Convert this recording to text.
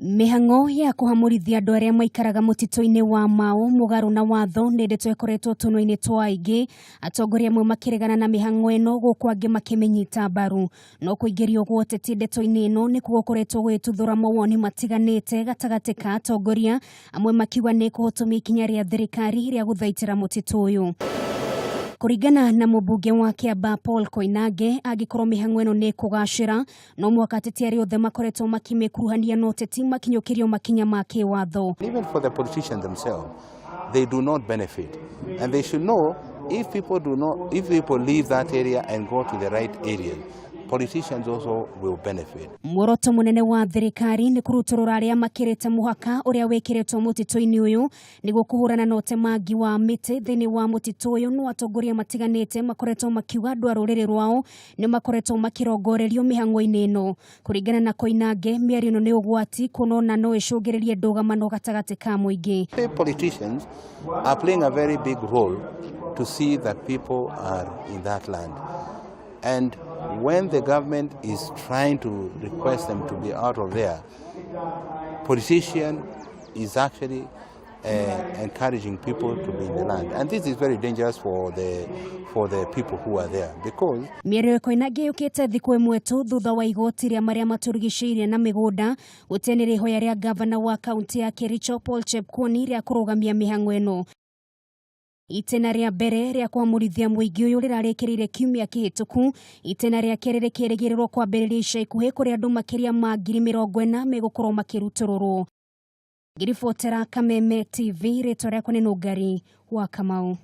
Mihang'o ya kuhamurithia andu aria maikaraga mutitu-ini wa Mau, mugaru na watho ndeto ikoretwo tuno-ini twa aingi. Atongoria amwe makiregana na mihang'o ino, guku angi makimenyita mbaru. No kuingiria uteti ndeto-ini ino ni gukoretwo gwituthura mawoni matiganite gatagati ka atongoria, amwe makiuga ni kuhotomia ikinya ria thirikari ria guthaitira mutitu uyu. Kuringana na Mumbunge wa Kiambaa Paul Koinange, angikorwo mihang'o ino ni kugacira, no mwaka ateti aria othe makoretwo makimekuruhania na uteti makinyokirio makinya ma kiwatho. Even for the politicians themselves, they do not benefit, and they should know if people leave that area and go to the right area, politicians also will benefit. Muoroto munene wa thirikari ni kuruturura aria makirite muhaka uria wekiretwo mutitu-ini uyu niguo kuhurana na utemangi wa miti thiini wa mutitu uyu. No atongoria matiganite makoretwo makiuga andu a ruriri rwao ni makoretwo makirongorerio mihang'o-ini ino. Kuringana na Koinange, miario ino ni ugwati kunona no icungiririe ndugamano gatagati ka muingi. Politicians are playing a very big role to see that people are in that land, and when the government is trying to request them to be out of there, politician is actually encouraging people to be in the land, and this is very dangerous for the people who are there, because miario Koinange yukite thiku imwe tu thutha wa igoti ria maria maturigiciirie na migunda gutenere ihoya ria gavana wa kaunti ya Kericho Paul ria kurugamia mihang'o ino. Itena ria mbere ria kuhamurithia muingi uyu rirarikirire kiumia kihituku. Itena ria keri rikirigirirwo kwambiriria ica ikuhi kuria andu makiria ma 40,000 megukorwo makirutururwo. Ngiribotera Kameme TV, ritwa riakwa ni Nugari wa Kamau.